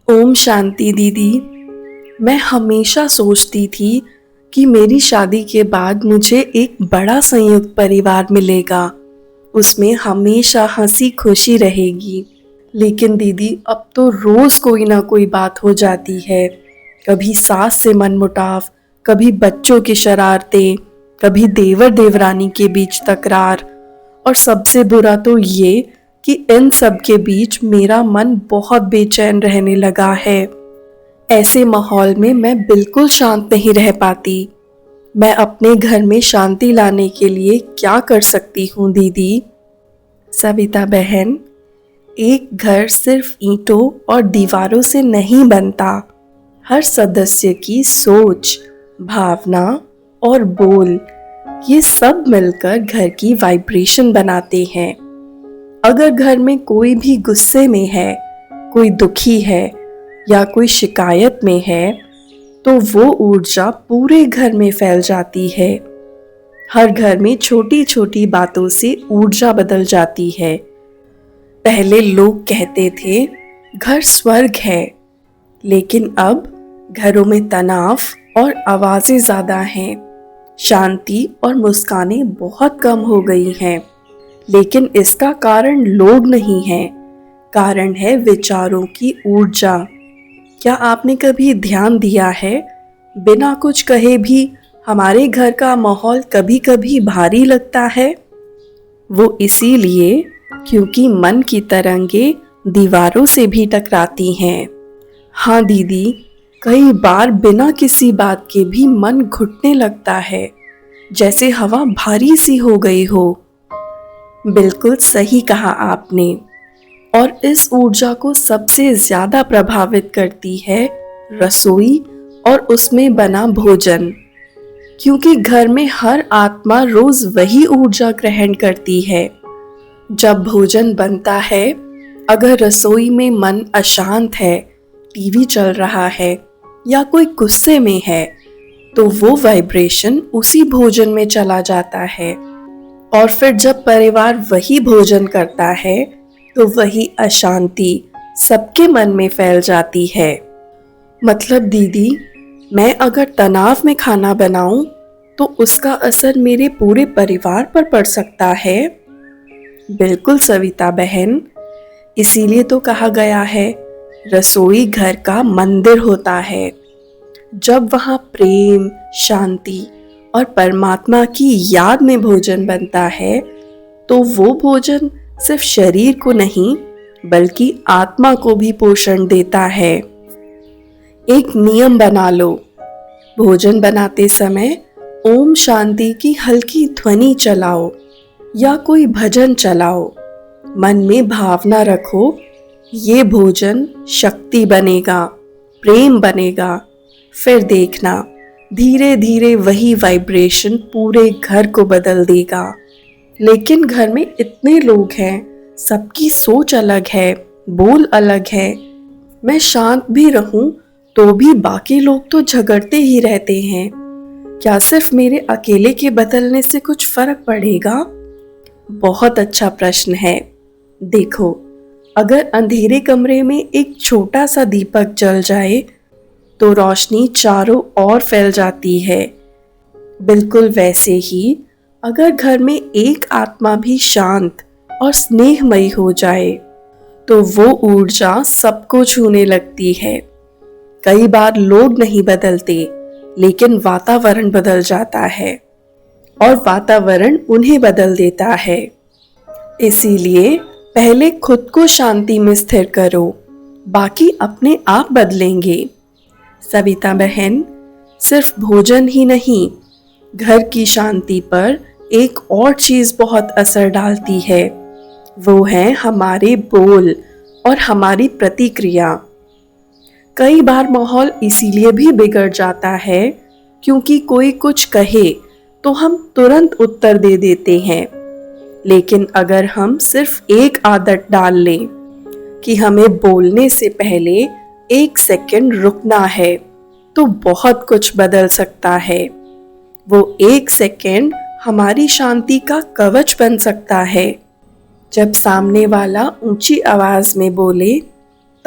ओम शांति दीदी। मैं हमेशा सोचती थी कि मेरी शादी के बाद मुझे एक बड़ा संयुक्त परिवार मिलेगा, उसमें हमेशा हंसी खुशी रहेगी। लेकिन दीदी अब तो रोज कोई ना कोई बात हो जाती है। कभी सास से मनमुटाव, कभी बच्चों की शरारतें, कभी देवर देवरानी के बीच तकरार। और सबसे बुरा तो ये कि इन सब के बीच मेरा मन बहुत बेचैन रहने लगा है। ऐसे माहौल में मैं बिल्कुल शांत नहीं रह पाती। मैं अपने घर में शांति लाने के लिए क्या कर सकती हूँ दीदी? सविता बहन, एक घर सिर्फ ईंटों और दीवारों से नहीं बनता। हर सदस्य की सोच, भावना और बोल, ये सब मिलकर घर की वाइब्रेशन बनाते हैं। अगर घर में कोई भी गुस्से में है, कोई दुखी है या कोई शिकायत में है, तो वो ऊर्जा पूरे घर में फैल जाती है। हर घर में छोटी छोटी बातों से ऊर्जा बदल जाती है। पहले लोग कहते थे घर स्वर्ग है, लेकिन अब घरों में तनाव और आवाजें ज्यादा हैं। शांति और मुस्कानें बहुत कम हो गई हैं। लेकिन इसका कारण लोग नहीं है, कारण है विचारों की ऊर्जा। क्या आपने कभी ध्यान दिया है, बिना कुछ कहे भी हमारे घर का माहौल कभी कभी भारी लगता है? वो इसीलिए क्योंकि मन की तरंगे दीवारों से भी टकराती हैं। हाँ दीदी, कई बार बिना किसी बात के भी मन घुटने लगता है, जैसे हवा भारी सी हो गई हो। बिल्कुल सही कहा आपने। और इस ऊर्जा को सबसे ज्यादा प्रभावित करती है रसोई और उसमें बना भोजन, क्योंकि घर में हर आत्मा रोज वही ऊर्जा ग्रहण करती है। जब भोजन बनता है, अगर रसोई में मन अशांत है, टीवी चल रहा है या कोई गुस्से में है, तो वो वाइब्रेशन उसी भोजन में चला जाता है। और फिर जब परिवार वही भोजन करता है, तो वही अशांति सबके मन में फैल जाती है। मतलब दीदी, मैं अगर तनाव में खाना बनाऊं, तो उसका असर मेरे पूरे परिवार पर पड़ सकता है। बिल्कुल सविता बहन, इसीलिए तो कहा गया है, रसोई घर का मंदिर होता है। जब वहाँ प्रेम, शांति और परमात्मा की याद में भोजन बनता है, तो वो भोजन सिर्फ शरीर को नहीं बल्कि आत्मा को भी पोषण देता है। एक नियम बना लो, भोजन बनाते समय ओम शांति की हल्की ध्वनि चलाओ या कोई भजन चलाओ। मन में भावना रखो, ये भोजन शक्ति बनेगा, प्रेम बनेगा। फिर देखना, धीरे धीरे वही वाइब्रेशन पूरे घर को बदल देगा। लेकिन घर में इतने लोग हैं, सबकी सोच अलग है, बोल अलग है। मैं शांत भी रहूं तो भी बाकी लोग तो झगड़ते ही रहते हैं। क्या सिर्फ मेरे अकेले के बदलने से कुछ फर्क पड़ेगा? बहुत अच्छा प्रश्न है। देखो, अगर अंधेरे कमरे में एक छोटा सा दीपक जल जाए, तो रोशनी चारों ओर फैल जाती है। बिल्कुल वैसे ही अगर घर में एक आत्मा भी शांत और स्नेहमयी हो जाए, तो वो ऊर्जा सबको छूने लगती है। कई बार लोग नहीं बदलते, लेकिन वातावरण बदल जाता है और वातावरण उन्हें बदल देता है। इसीलिए पहले खुद को शांति में स्थिर करो, बाकी अपने आप बदलेंगे। सविता बहन, सिर्फ भोजन ही नहीं, घर की शांति पर एक और चीज बहुत असर डालती है। वो है हमारे बोल और हमारी प्रतिक्रिया। कई बार माहौल इसीलिए भी बिगड़ जाता है क्योंकि कोई कुछ कहे तो हम तुरंत उत्तर दे देते हैं। लेकिन अगर हम सिर्फ एक आदत डाल लें कि हमें बोलने से पहले 1 सेकंड रुकना है, तो बहुत कुछ बदल सकता है। वो 1 सेकंड हमारी शांति का कवच बन सकता है। जब सामने वाला ऊंची आवाज में बोले,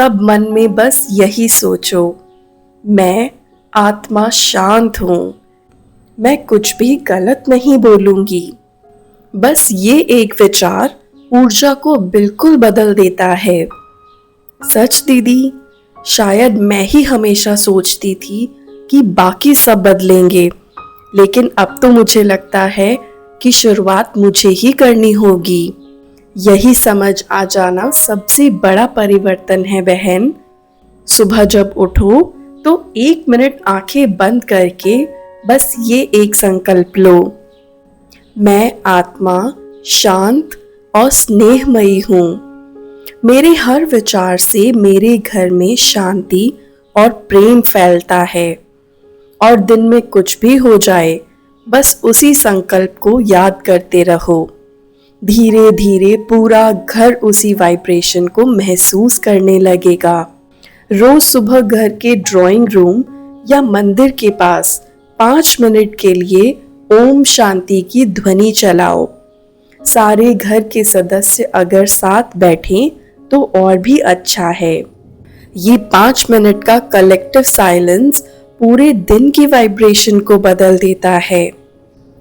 तब मन में बस यही सोचो, मैं आत्मा शांत हूँ, मैं कुछ भी गलत नहीं बोलूंगी। बस ये एक विचार ऊर्जा को बिल्कुल बदल देता है। सच दीदी, शायद मैं ही हमेशा सोचती थी कि बाकी सब बदलेंगे, लेकिन अब तो मुझे लगता है कि शुरुआत मुझे ही करनी होगी। यही समझ आ जाना सबसे बड़ा परिवर्तन है बहन। सुबह जब उठो तो 1 मिनट आंखें बंद करके बस ये एक संकल्प लो, मैं आत्मा शांत और स्नेहमयी हूँ। मेरे हर विचार से मेरे घर में शांति और प्रेम फैलता है। और दिन में कुछ भी हो जाए, बस उसी संकल्प को याद करते रहो। धीरे धीरे पूरा घर उसी वाइब्रेशन को महसूस करने लगेगा। रोज सुबह घर के ड्राइंग रूम या मंदिर के पास 5 मिनट के लिए ओम शांति की ध्वनि चलाओ। सारे घर के सदस्य अगर साथ बैठें तो और भी अच्छा है। ये 5 मिनट का कलेक्टिव साइलेंस पूरे दिन की वाइब्रेशन को बदल देता है।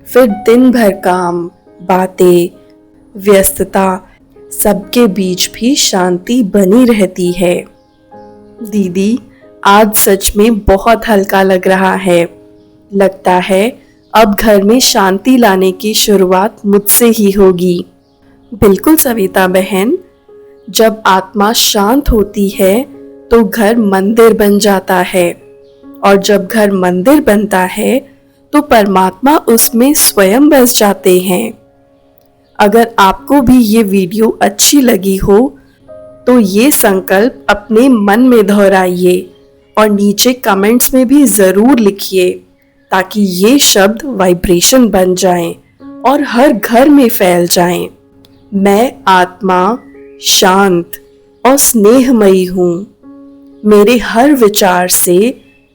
फिर दिन भर काम, बातें, व्यस्तता, सबके बीच भी शांति बनी रहती है। दीदी, आज सच में बहुत हल्का लग रहा है। लगता है अब घर में शांति लाने की शुरुआत मुझसे ही होगी। बिल्कुल सविता बहन, जब आत्मा शांत होती है तो घर मंदिर बन जाता है, और जब घर मंदिर बनता है तो परमात्मा उसमें स्वयं बस जाते हैं। अगर आपको भी ये वीडियो अच्छी लगी हो तो ये संकल्प अपने मन में दोहराइए और नीचे कमेंट्स में भी ज़रूर लिखिए, ताकि ये शब्द वाइब्रेशन बन जाएं और हर घर में फैल जाएं। मैं आत्मा शांत और स्नेहमयी हूँ। मेरे हर विचार से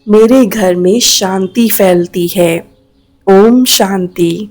मेरे घर में शांति फैलती है। ओम शांति।